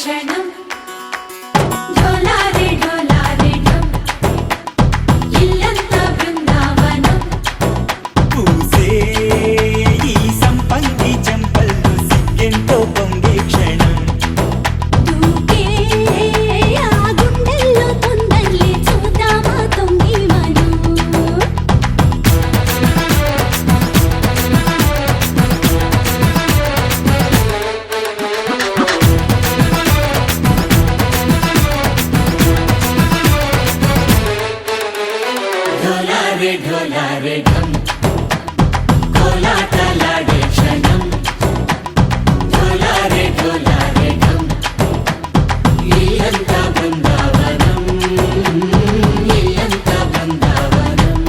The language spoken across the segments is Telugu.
క్షణం ढोला रे ढम कोलाटलाडे क्षणं ढोला रे ढम इल्लंता बृंदावनं इल्लंता बृंदावनं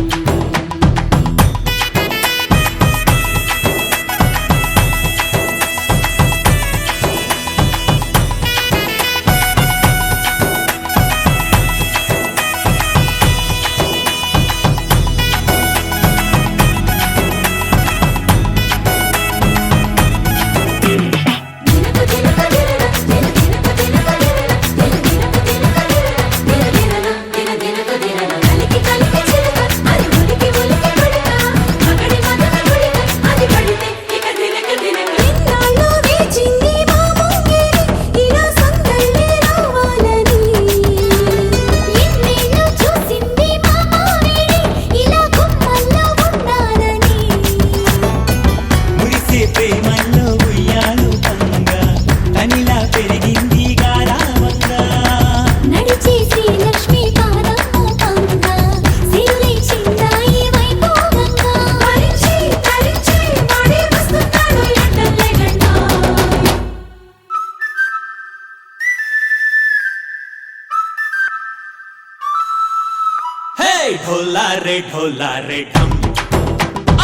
ढोला रे ढम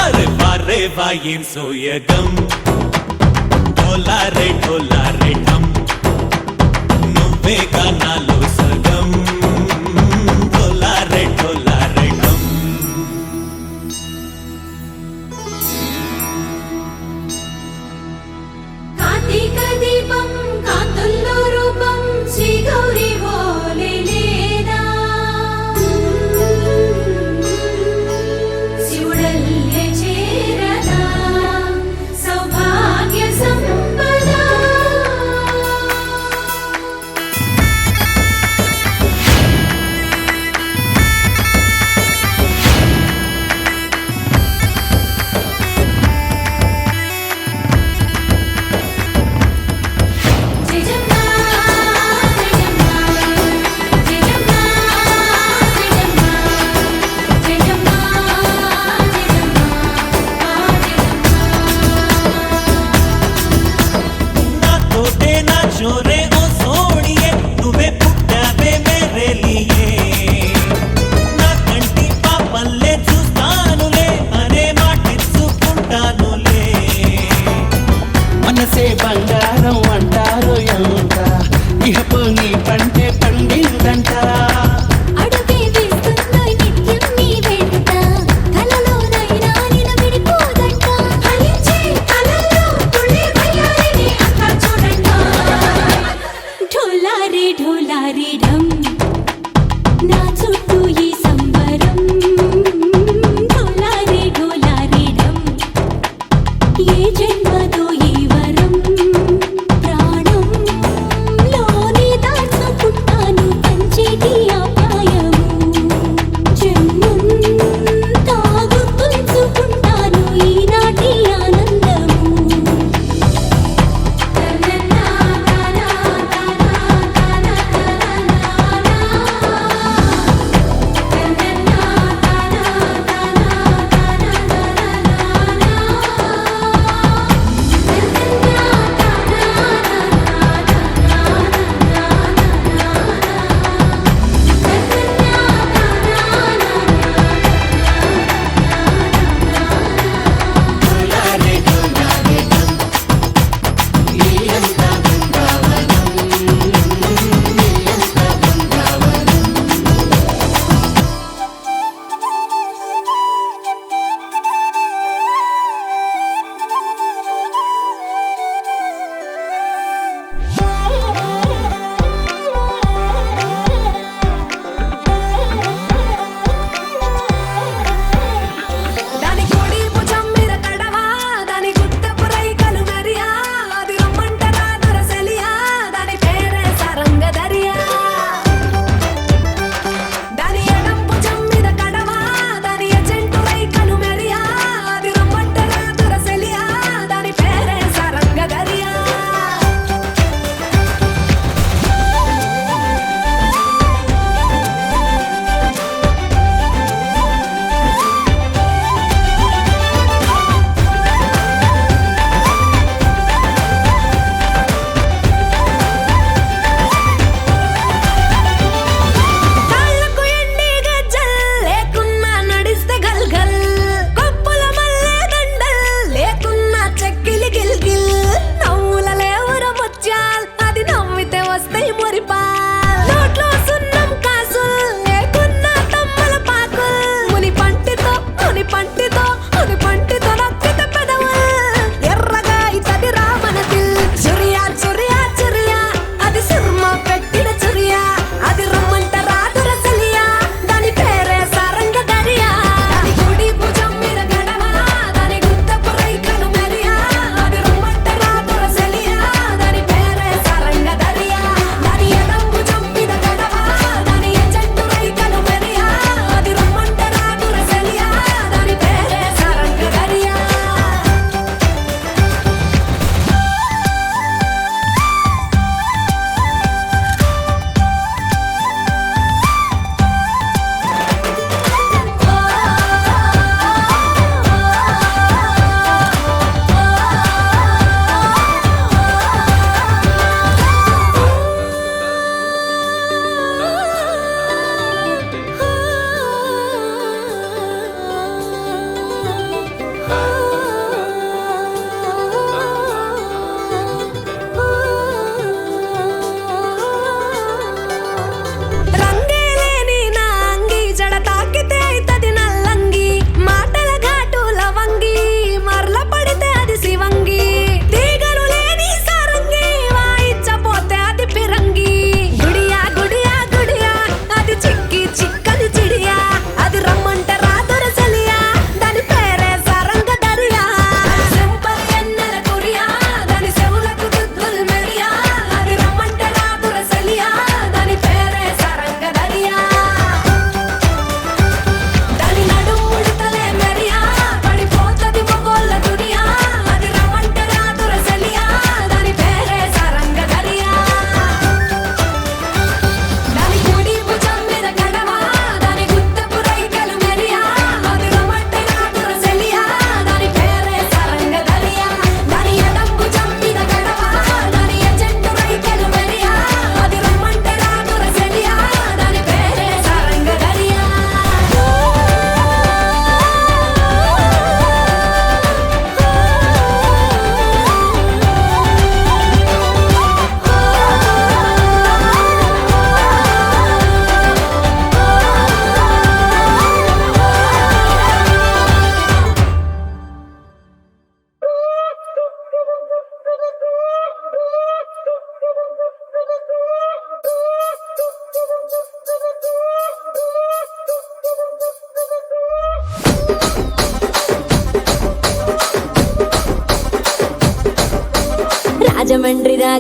अरे वारे वायें सोयगम ढोला रे ढम नुव्वे गानालो सगम ढोला रे ढम कार्तिक दीपम कांतुल्लो रूपम श्री गौरी बोले लेना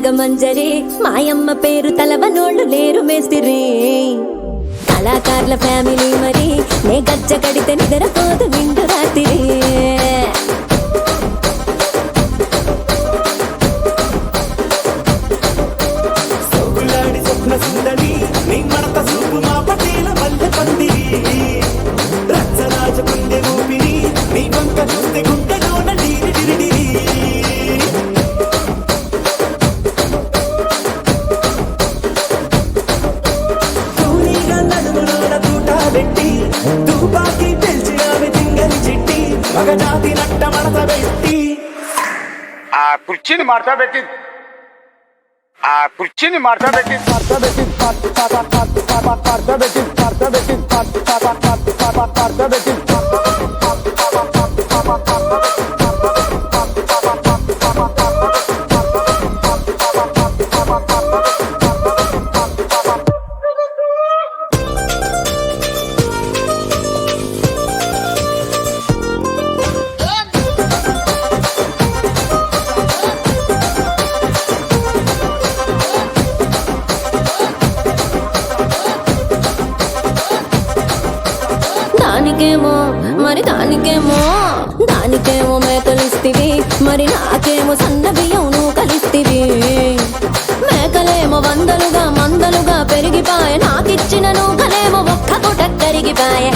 నాగమంజరి మాయమ్మ పేరు తలవనోళ్ళు లేరు మేస్తిరి కళాకారుల ఫ్యామిలీ మరి నే గజ్జ కడితే నిద్రపోదు నిండు రాత్రి కుర్చీని మార్తా పెట్టి కుర్చీని మార్తా పెట్టి దానికేమో మేకలిస్తివి మరి నాకేమో సన్న బియ్యం నువ్వు కలిస్తివి మేకలేమో వందలుగా మందలుగా పెరిగిపాయ నాకిచ్చిన నూకలేమో ఒక్క పూట కరిగిపాయ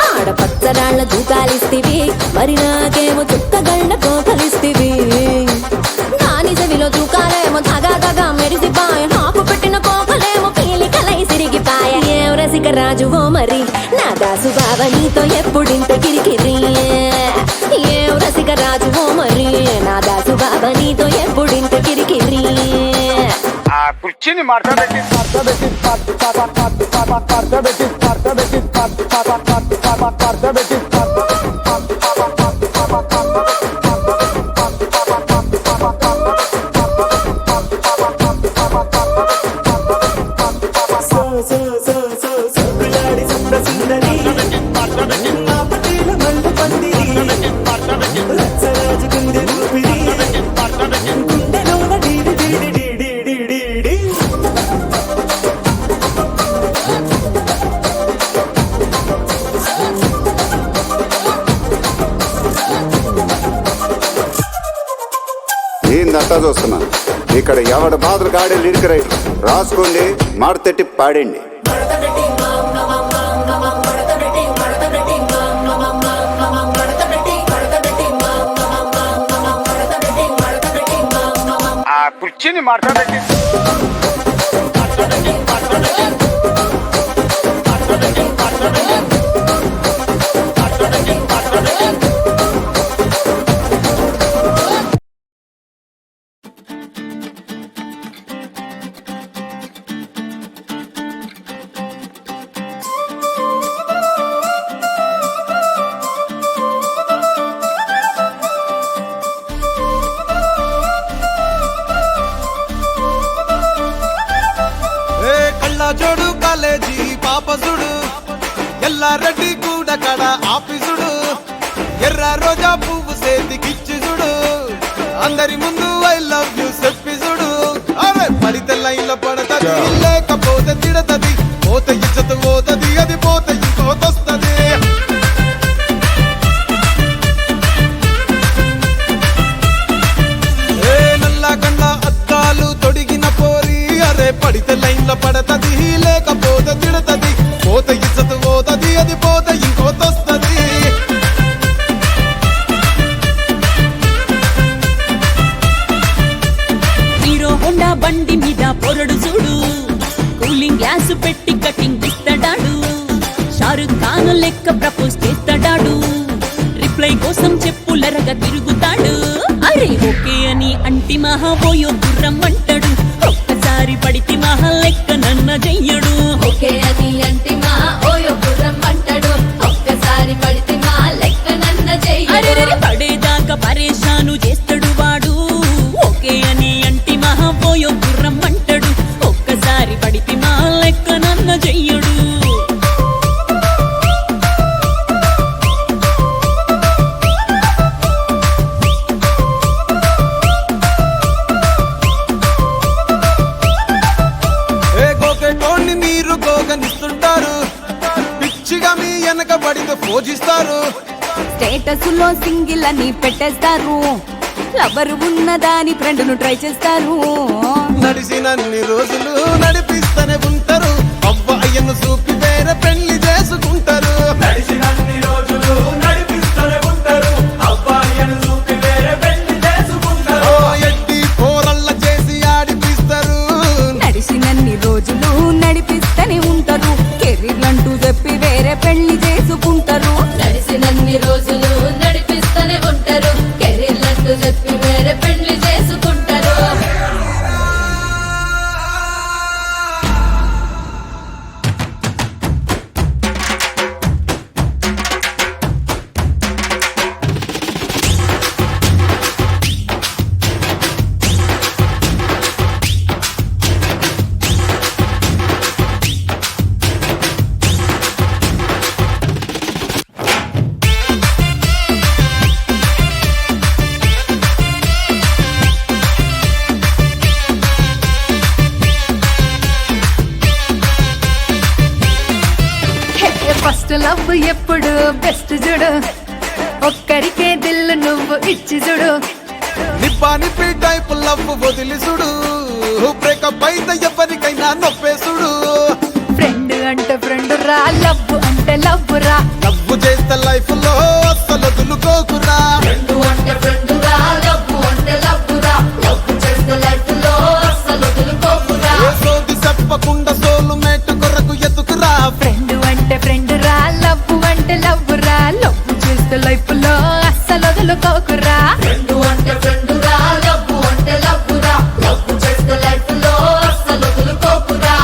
ఆడపచ్చరాళ్ల దూకాలిస్తివి మరి నాకేమో చుక్కగళ్ళ కోకలిస్తివి దాని చెవిలో దూకాలేమో తగా తగా మెరిసిపాయ నాకు పెట్టిన కోకలేమో పీలికలై సిరిగిపాయ ఏం రసిక రాజువో మరి నా దాసు బావ నీతో ఎప్పుడింత కిరికిరి ఏం రసిక రాజువో మరి నా దాసు బావ నీతో ఎప్పుడింత కిరికిరి కుర్చీని మార్తా పెట్టి ఏందంతా చూస్తున్నా ఇక్కడ ఎవడ మాదిరి గాడే లిరిక్ రైటర్ రాసుకోండి మాడతెట్టి పాడండి కుర్చీని మార్తా పెట్టి జోడు కాలేజీ పాపసుడు ఎల్లారెడ్డి కూడా కడ ఆఫీసుడు ఎర్ర రోజా పువ్వు సేతికిచ్చి చూడు అందరి ముందు ఐ లవ్ యూ చెప్పిసుడు అరే పడితే లైన్లో పడతది లేకపోతే తిడతది పోత ఇచ్చత పోతది అది పోత ఇంకోతొస్తది నల్ల గండ్ల అద్దాలు తొడిగిన పోరి అరే పడితే లైన్లో పడతది లేకపోతే తిడతది పోత ఇచ్చత పోతది అది పోత ఇంకోతొస్తది హీరో హోండా బండి మీద పొరడు చూడు కూలింగ్ గ్లాస్ పెట్టి కటింగ్ ఇస్తాడాడు షారుఖ్ ఖాన్ లెక్క ప్రపోజ్ చేస్తాడాడు రిప్లై కోసం చెప్పులరగా తిరుగుతాడు అరే ఓకే అని అంటి మహాబోయో గుర్రం అంటాడు ఒక్కసారి పడితే మహా లెక్క నన్న చెయ్యడు ఓకే అని అంటి మా ఓయో గుర్రం అంటాడు ఒక్కసారి పడితే మా లెక్క నన్న చెయ్యడు పడేదాకా పరేషాను చేస్తాడు వాడు ఓకే అని అంటి మహాబోయో గుర్రం అంటాడు ఒక్కసారి పడితే మా లెక్క నన్న చెయ్యడు పూజిస్తారు. స్టేటస్ లో సింగిల్ అని పెట్టేస్తారు, లవర్ ఉన్నదాని ఫ్రెండ్ను ట్రై చేస్తారు. నడిచినన్ని రోజులు నడిపిస్తూనే ఉంటారు, అబ్బాయిను చూపి వేరే పెళ్లి చేసుకుంటారు. నడిచినన్ని రోజులు నడిపిస్తూనే ఉంటారు, అబ్బాయిని చూపి వేరే పెళ్లి చేసుకుంటారు. ఎడ్డి పోరల్ల చేసి ఆడిపిస్తారు. నడిచినన్ని రోజులు నడిపిస్తూనే ఉంటారు, కెరీర్ అంటూ చెప్పి వేరే పెళ్లి చేసుకుంటారు. నడిసినన్ని రోజులు నడిపిస్తూనే ఉంటారు, కెరీర్లంటూ చెప్పి వేరే పెళ్లి చేసుకుంటారు. ఫస్ట్ లవ్ ఎప్పుడు బెస్ట్ చూడు, ఒక్కరికే దిల్లు నువ్వు ఇచ్చి చూడు. నిప్పానిపి టైప్ లవ్ వదిలి చూడు, బ్రేకప్ అయితే ఎవరికైనా నొప్పేసుడు. ఫ్రెండ్ అంటే ఫ్రెండ్ రా, లవ్ అంటే లవ్ రా. లవ్ చేస్తే లైఫ్ లో అస్సలు వదులుకోకురా. ఫ్రెండు అంటే ఫ్రెండు రా, లవ్వు అంటే లవ్వు రా. లవ్వు చేస్తే లైఫ్ లో అస్సలు వదులుకోకురా. ఏ సోది చెప్పకుండా సోలు మేట కొరకు ఎత్తుకురా. ఫ్రెండ్ అంటే ఫ్రెండ్ రా, లవ్ అంటే లవ్ రా. లవ్ చేస్తే లైఫ్ లో అస్సలు వదులుకోకురా. ఫ్రెండు అంటే ఫ్రెండు రా, లవ్వు అంటే లవ్వు రా. లవ్వు చేస్తే లైఫ్ లో అస్సలు వదులుకోకురా.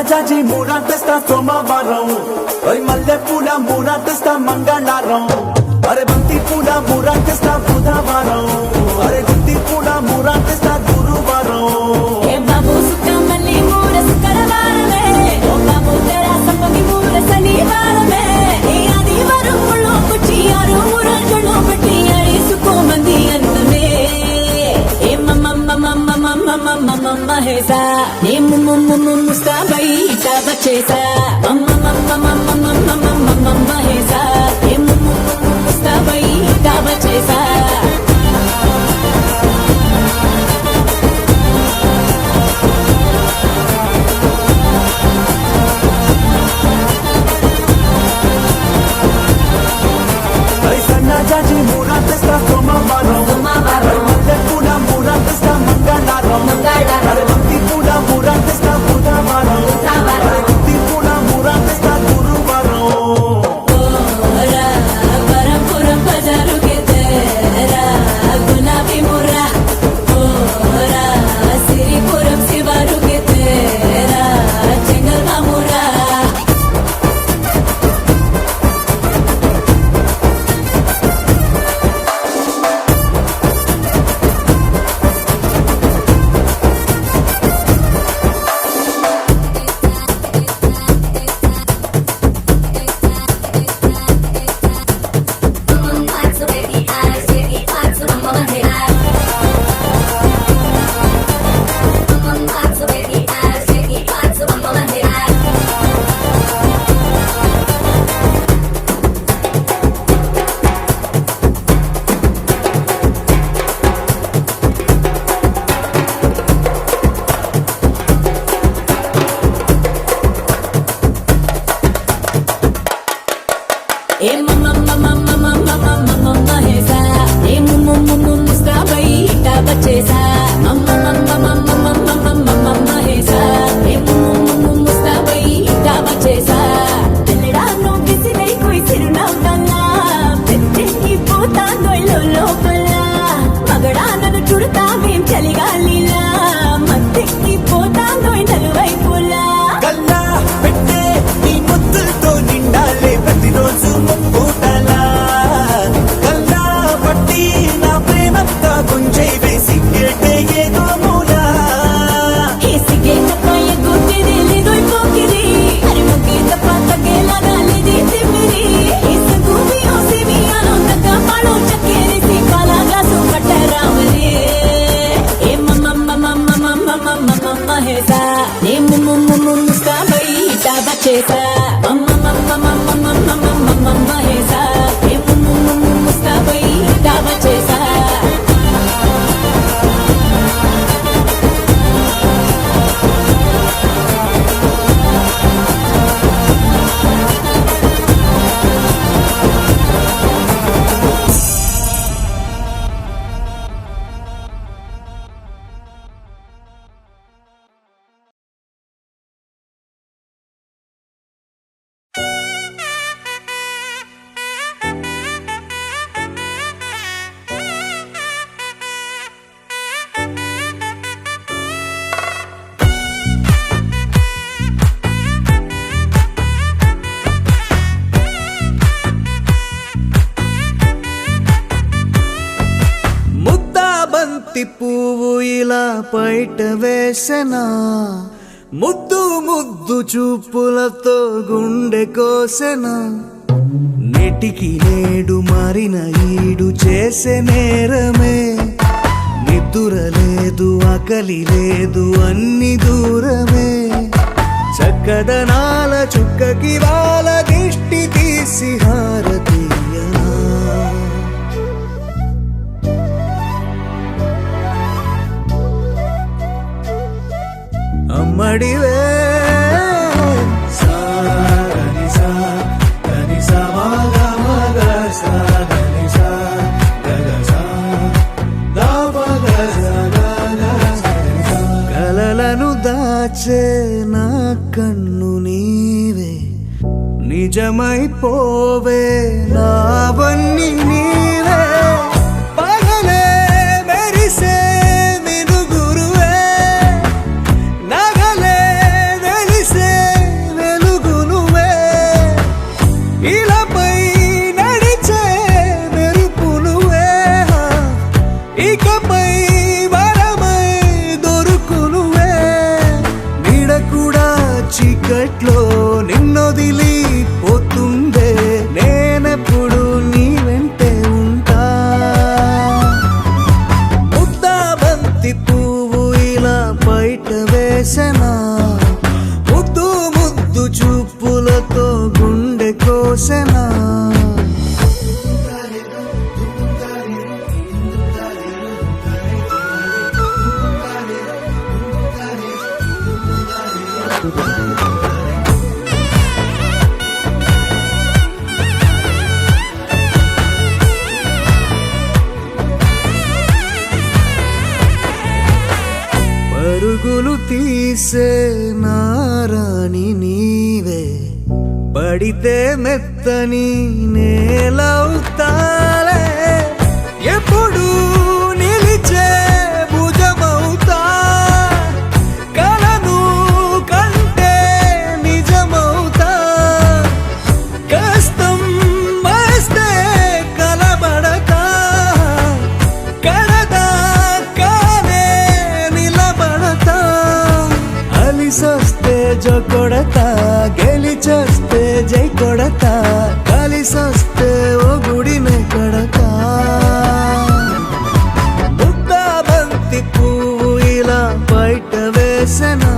జాజి మూరా తెస్తా సోమవారం, మల్లె పూల మూరా తెస్తా మంగళవారం, అరే బంతి పూల మూరా తెస్తా బుధవారం, అరే గుత్తి పూల మూరా తెస్తా గురువారం. ఏ బాబు సుక్కమల్లి మూర శుక్రవారమే, ఓ బాబు తెరా సంపంగి మూర శనివారమే. ఈ ఆదివారంలో కుచ్చి ఆరు మూరజులు పెట్టి అడిసుకోమంది అందమే. ఏ మమ్మ హేసా, ఏ ముస్తాబై ఇటాబ చేసా. మమ్మ హేసా, ఏ ముస్తాబై ఇటాబ చేసా. జాజి మూరా తెస్తా సోమవారం, మల్లె పూల మూరా తెస్తా మంగళవారం, అరే బంతి పూల మూరా తెస్తా బుధవారం, అరే గుత్తి పూల మూరా తెస్తా గురువారం. పరంపురం బజారు కెతే చేసా నేను ముస్తాబై డాబా చేసా హేసా ముస్తాబై డాబా చేసా బంతి పువ్వు ఇలా బయట వేసెనా ముద్దు ముద్దు చూపులతో గుండె కోసెనా నెటికి నేడు మారిన ఈడు చేసే నేరమే నిద్ర లేదు ఆకలి లేదు అన్ని దూరమే చక్కదనాల చుక్కకి వాళ్ళ దిష్టి తీసి హారతీయనా అమ్మడివే కలలను దాచే నా కన్ను నీవే నిజమైపోవే నావన్నీ నీవే పగలే మెరిసే మినుగురువే నగలే వెలిసే వెలుగునువే ఇలాపై నడిచే మెరుపునువే ఇకపై వరమై దొరుకునువే నీడ కూడా చీకట్లో నిన్నొదిలి పోతుందే నేనెప్పుడు నీ వెంటే ఉంటా ముద్దా బంతి పువ్వు ఇలా బయట వేసెనా ముద్దు ముద్దు చూపులతో గుండె కోసెనా పరుగులు తీసే నారాణి నీవే పడితే మెత్తని నేలవుతాలే ఎప్పుడు నిలిచే భుజమవుతా కలను కంటే నిజమవుతా కష్టం వస్తే కలబడతా కడదాకానే నిలబడతా అలిసొస్తే జో కొడతా గెలిచొస్తే జై కొడతా కలిసొస్తే ఓ గుడినే కడతా ముద్దా బంతి పువ్వు ఇలా బయట వేసెనా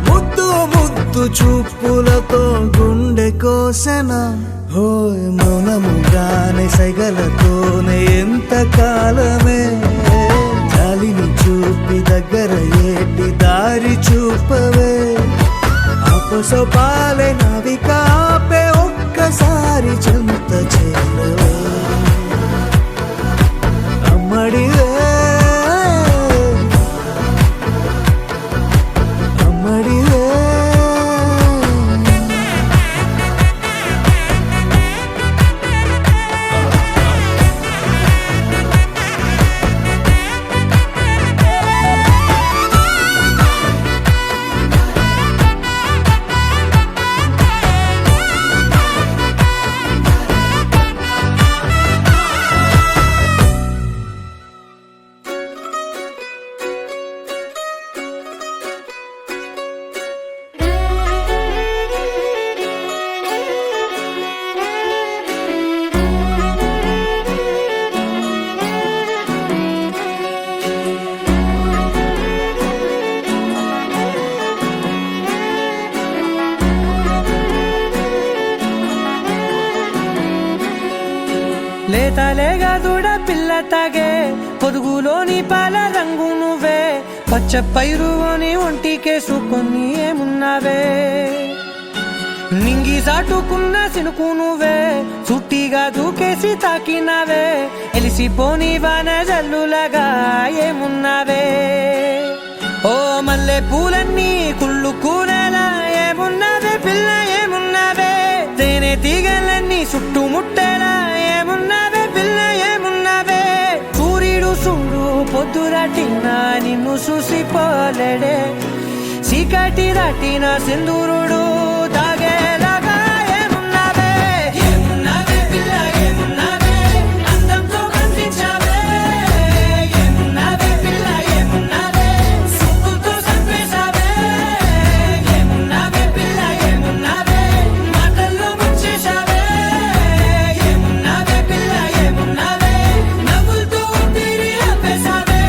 ముద్దు ముద్దు చూపులతో గుండె కోసెనా హోయ్ మౌనముగానే సైగలతోనే ఎంత కాలమే జాలిని చూపి దగ్గర ఏటి దారి చూపవే ఆపసోపాలే నావిక ఆపే ఒక్కసారి చెంత చేరవే అమ్మడివే అమ్మడివే లేతలేగా దూడ పిల్ల తాగే పొదుగులోని పాల రంగు నువ్వే పచ్చ పైరుని ఒంటికేసుకొని ఏమున్నావే నింగి సాటుకున్న సినుకు నువ్వే చుట్టిగా దూకేసి తాకినావే ఎలిసిపోని వాన జల్లులగా ఏమున్నావే ఓ మల్లె పూలన్నీ కుళ్ళు కూరలా ఏమున్నావే పిల్ల ఏమున్నావే తేనె తీగలన్నీ చుట్టుముట్టేలా ఏమున్నావే పిల్ల ఏమున్నావే సూర్యుడు చూడు పొద్దురాటిన నిన్ను చూసిపోలేడే చీకటి దాటిన సింధూరుడు దాగేలాగా ఏమున్నావే ఏమున్నావే పిల్ల ఏమున్నావే అందంతో కనిపించావే ఏమున్నావే పిల్ల ఏమున్నావే సుక్కుతో చంపేశావే ఏమున్నావే పిల్ల ఏమున్నావే మాటల్లో ముంచేశావే ఏమున్నావే పిల్ల ఏమున్నావే నవ్వులతో ఊపిరి ఆపేశావే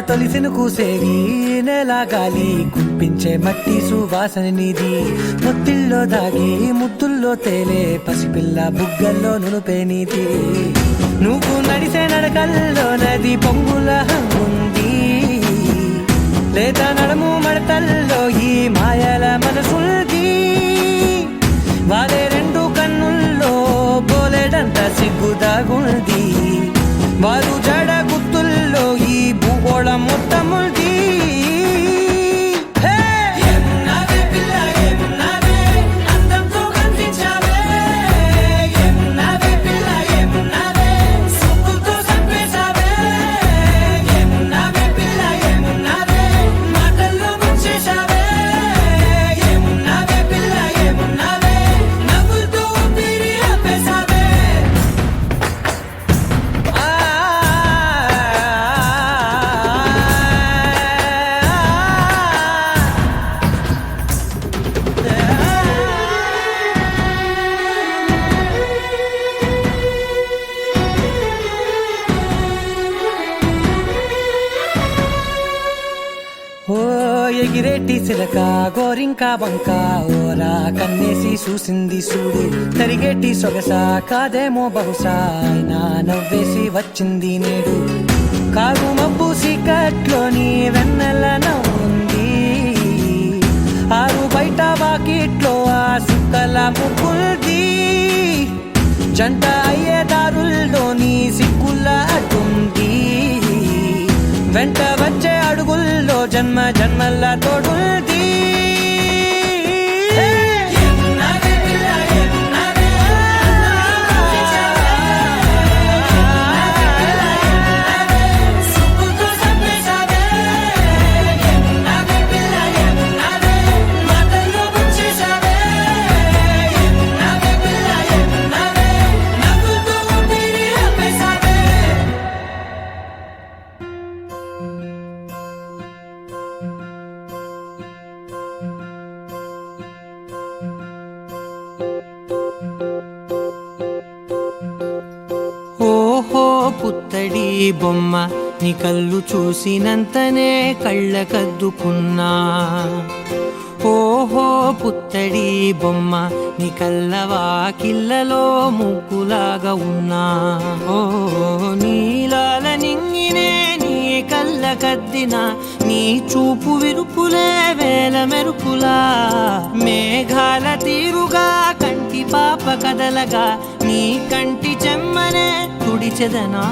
తొలిసిన కూసేవి నెల గాలి కుప్పించే మట్టి సువాసన నీది పొత్తిల్లో దాగి ముద్దుల్లో తేలే పసిపిల్ల బుగ్గల్లో నునుపే నీది నువ్వు నడిసే నడకల్లో నది పొంగుల హంగుంది లేదా నడుము మడతల్లో ఈ మాయల మనసుల్ది వారే రెండు కన్నుల్లో బోలెడంత సిగ్గుదాగుంది వారు జడ గుత్తుల్లో ఈ భూగోళం మొత్తముంది ఎగిరేటి సిలక గోరింక వంక ఓరా కన్నేసి చూసింది చూడు తరిగేటి సొగస కాదేమో బహుశా అయినా నవ్వేసి వచ్చింది నేడు కారు మబ్బు సీకట్లోని వెన్నెల నవ్వుంది ఆరు బయట వాకిట్లో ఆ సుక్కల ముగ్గుల్ది జంట అయ్యే దారుల్లోని సిగ్గుల అడ్డుంది వెంట వచ్చే అడుగుల్లో జన్మ జన్మల తోడుంది పుత్తడి బొమ్మ నీ కళ్ళు చూసినంతనే కళ్ళకద్దుకున్నా ఓహో పుత్తడి బొమ్మ నీ కళ్ళవాకిళ్ళలో ముగ్గులాగా ఉన్నా ఓ నీలాల నింగినే నీ కళ్ళకద్దిన నీ చూపు విరుపులే వేల మెరుపులా మేఘాల తీరుగా కంటి పాప కదలగా నీ కంటి చెమ్మనే తుడిచెదనా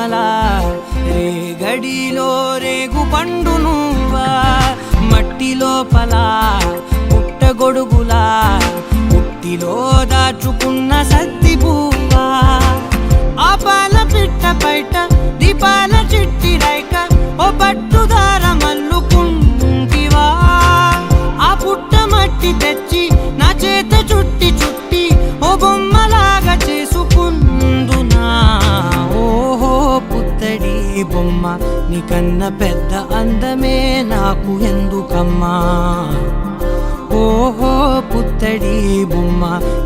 బొమ్మలా రేగడిలో రేగు పండు నువ్వా మట్టి లోపల పుట్టగొడుగులా పుట్టిలో దాచుకున్న సత్తి పువ్వా ఆ పాల పిట్ట బయట దీపాల చిట్టి రైక ఓ పట్టుదార మల్లుకుంటివా ఆ పుట్ట మట్టి తెచ్చి నా చేత చుట్టి చుట్టి ఓ బొమ్మలాగా చేసుకుందునా ఓహో పుత్తడి బొమ్మ నీకన్న పెద్ద అందమే నాకు ఎందుకమ్మా ఓహో పుత్తడి బొమ్మ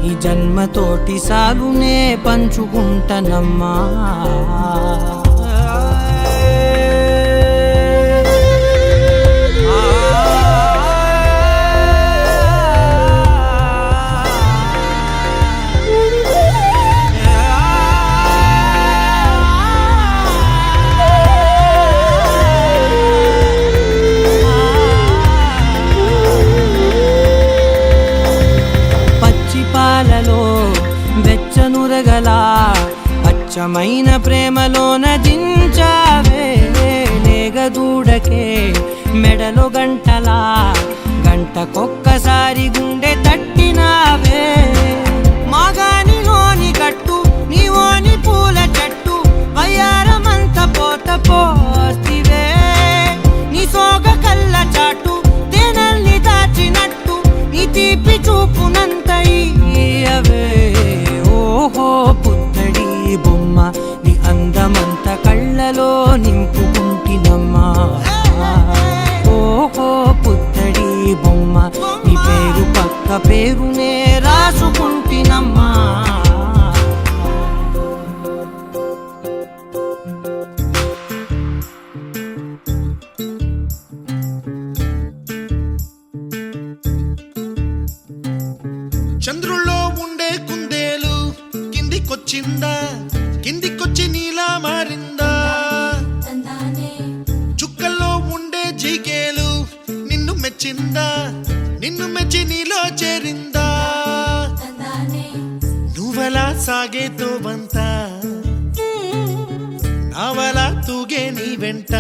ఈ జన్మతోటి సాలునే పంచుకుంటనమ్మా పాలలో వెచ్చనురగల అచ్చమైన ప్రేమలోన దించావే లేగదూడకే మెడలో గంటలా గంటకొక్కసారి గుండె తట్టినావే మాగానిలోని గట్టు నీవోని పూల చెట్టు వయ్యారమంత పోత పోస్తివే నీ సోగ కళ్ళ చాటు తేనల్ని దాచినట్టు నీ తీపి చూపునంత ఓహో పుత్తడి బొమ్మ నీ అందమంత కళ్ళలో నింపుకుంటినమ్మా ఓహో పుత్తడి బొమ్మ నీ పేరు పక్క పేరునే రాసుకుంటినమ్మా చంద్రుల్లో ఉండే కుందేలు కిందికొచ్చిందా కిందికొచ్చి నీలా మారిందా చుక్కల్లో ఉండే జీకేలు నిన్ను మెచ్చిందా నిన్ను మెచ్చి నీలో చేరిందా నువ్వలా సాగేతో బంత నావలా తూగే నీ వెంట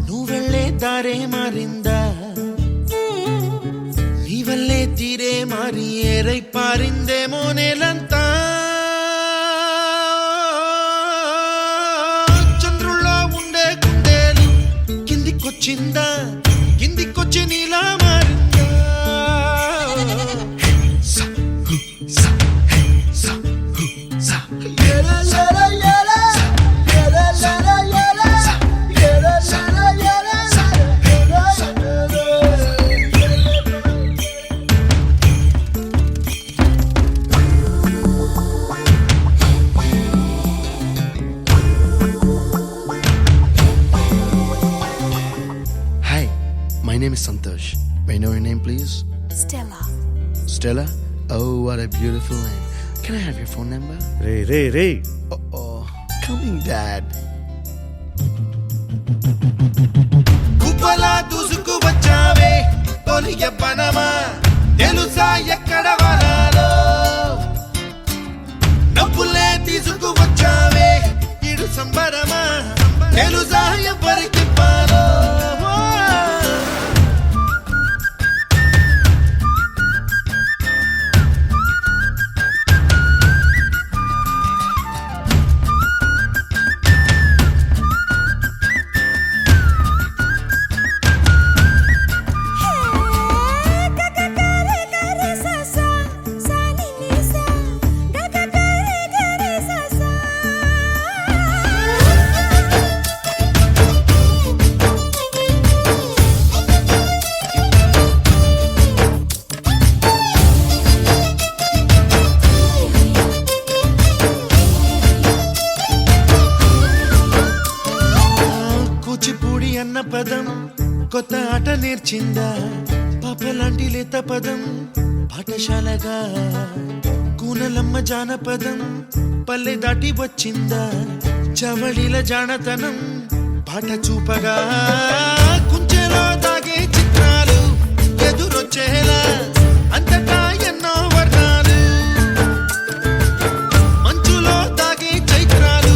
నువ్వెళ్ళే దారే మారిందా నీవల్లే తీరే మారి ఏరై పారిందేమో నేలంతా చంద్రుల్లో ఉండే కుందేలు కిందికొచ్చిందా కిందికొచ్చి నీలా మారిందా My name is Santosh. May I know your name, please? Stella. Stella? Oh, what a beautiful name. Can I have your phone number? Ray Oh, coming, Dad. కుప్పలా దూసుకు వచ్చావే తొలి యవ్వనమా తెలుసా ఎక్కడ వనాలో నవ్వులే తీసుకు వచ్చావే ఇడు సంబరమా తెలుసా ఎవరికి పాలో అన్న పదం కొత్త ఆట నేర్చిందా పాపలాంటి లేత పదం పాఠశాలగా కూనలమ్మ జానపదం పల్లె దాటి వచ్చిందా చవళిల జానతనం పాట చూపగా కుంచెలో దాగే చిత్రాలు ఎదురొచ్చేలా అంతటా ఎన్నో వర్ణాలు మంచులో దాగే చైత్రాలు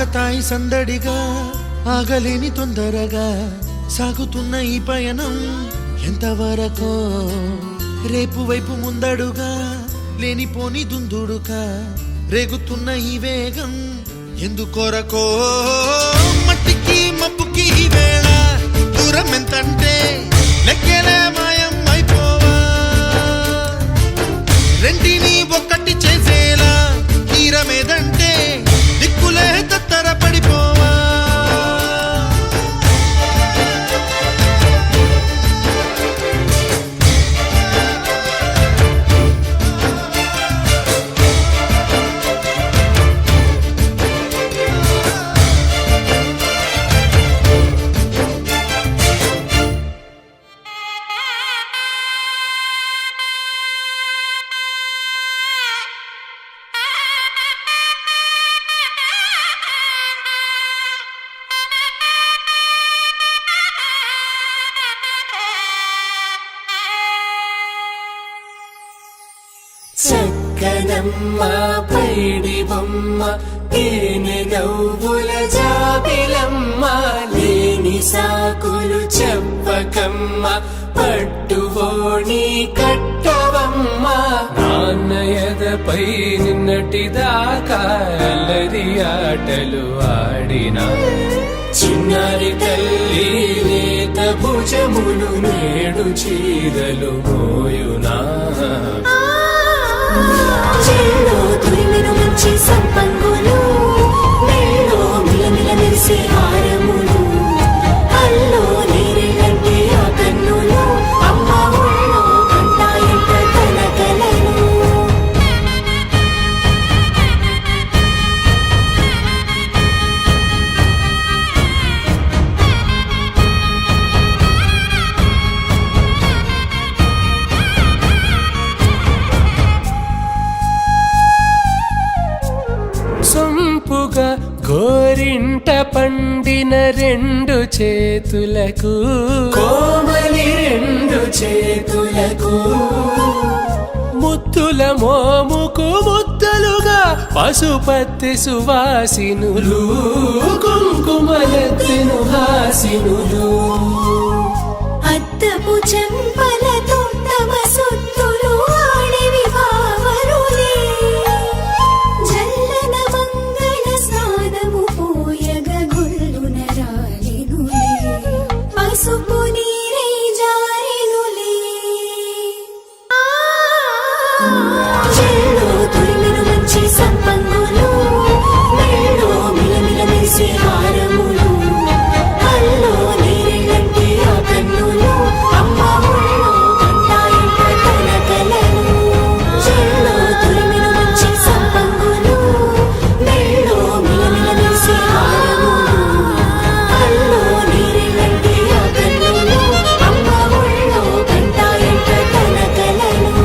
ఆకతాయి సందడిగా ఆగలేని తొందరగా సాగుతున్న ఈ పయనం ఎంతవరకో రేపు వైపు ముందడుగా లేనిపోని దుందుడుగా రేగుతున్న ఈ వేగం ఎందుకొరకో మట్టికి మబ్బుకి ఈ వేళ దూరం ఎంతంటే లెక్కలే మాయం అయిపోవా రెంటిని ఒక్కటి చేసేలా తీరమేదంటే దిక్కులే తత్తర పడిపోవా చక్కనమ్మ పైడి బొమ్మ తేనె నవ్వుల జాబిలమ్మ లేని సాకులు చెప్పకమ్మ పట్టువోణి కట్టవమ్మ నాన్నయదపై నిన్నటిదాకా అల్లరి ఆటలు ఆడినా చిన్నారి తల్లి నేత భుజములు నేడు చీరలు మోయునా చెల్లో తురిమెను మంచి సంపంగులు మెల్లో మిలమిల మెరిసే హారములు అల్లో నీరెళ్ళంటే ఆ కన్నులు అమ్మ ఒళ్ళో కంటాయంట కలకలను సొంపుగా గోరింట పండిన రెండు చేతులకు కోమలి రెండు చేతులకు ముద్దుల మోముకు ముద్దలుగా పశుపతి సువాసినులు కుంకుమలెత్తెను హాసినులు అద్దపు చెంపలతో తమ సొత్తులు ఆడివి భావరులే జల్లన మంగళ స్నానము పోయగ గొల్లున రాలినులే పసుపు నీరై జారినులే చెల్లో తురిమెను మంచి సంపంగులు మెల్లో మిలమిల మెరిసే హారములు అల్లో నీరెళ్ళంటే ఆ కన్నులు అమ్మ ఒళ్ళో కంటాయంట కలకలను చెల్లో తురిమెను మంచి సంపంగులు మెల్లో మిలమిల మెరిసే హారములు అల్లో నీరెళ్ళంటే ఆ కన్నులు అమ్మ ఒళ్ళో కంటాయంట కలకలను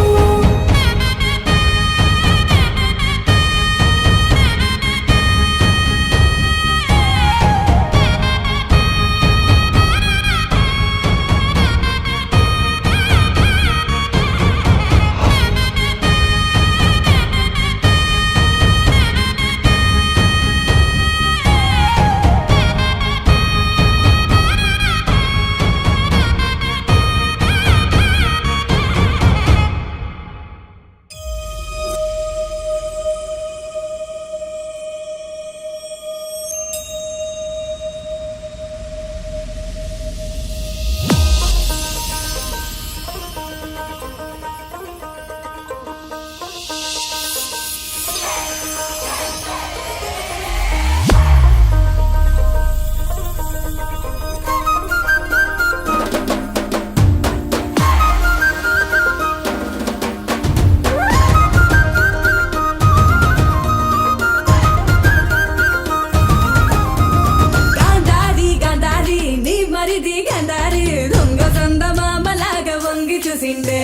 చూసిండే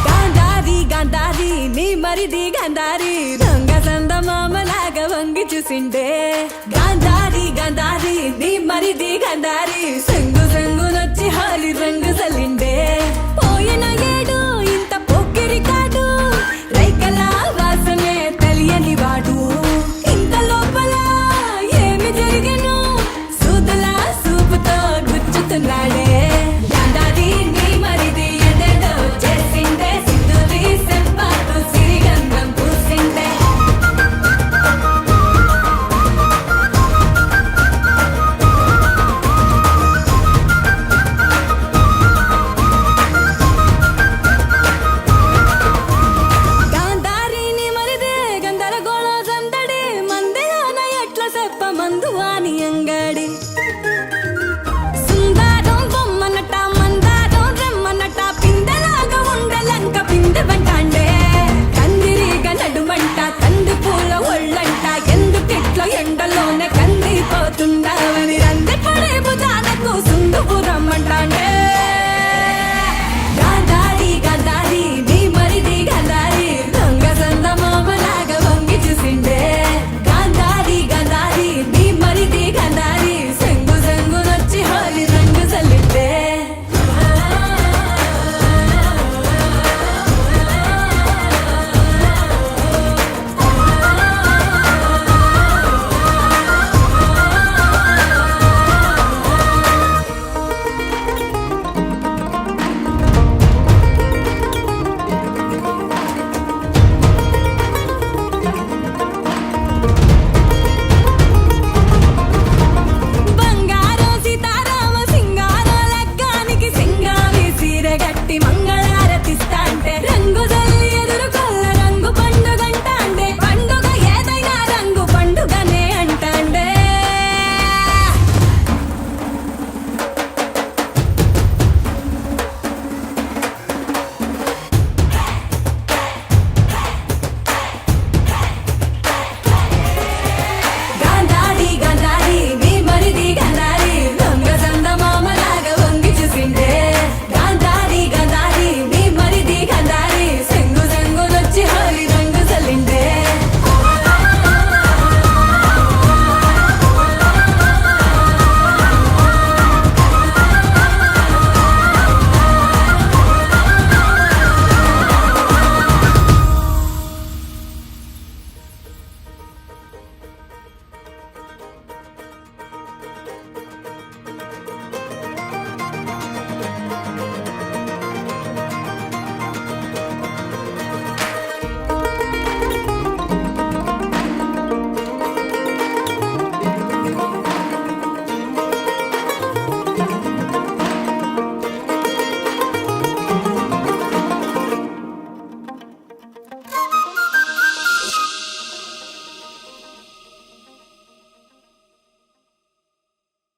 గాంధారి గాంధారి నీ మరిది గాంధారి దొంగ సందమామలాగా వంగి చూసిండే గాంధారి గాంధారి నీ మరిది గాంధారి సంగు సంగునొచ్చి హాలి రంగు సలిండే పోయిన ఏడు ఇంత పొక్కిరి కాదు రైకల వాసమే తెలియని పెట్టాండే గాంధారి నీ మరిది ఎదేదో చేసిండే సిద్ధులి సెంపాటు సిరిగంధం పూసిండే గాంధారిని మరిదే గందరగోళ సందడి మందిరాన ఎట్ల చెప్ప మందు అని అంగడి సుందరం బొమ్మనట మందారం రెమ్మనట పిందెలాగా ఉండలంక పిందె వెంటాండే కందిరిగా నడుమంట కంది పూల ఒళ్ళంట ఎందుకిట్ల ఎండలోనే కందిపోతుండవని రంది పడే భుజాలకు సుందుపురమ్మంటాండే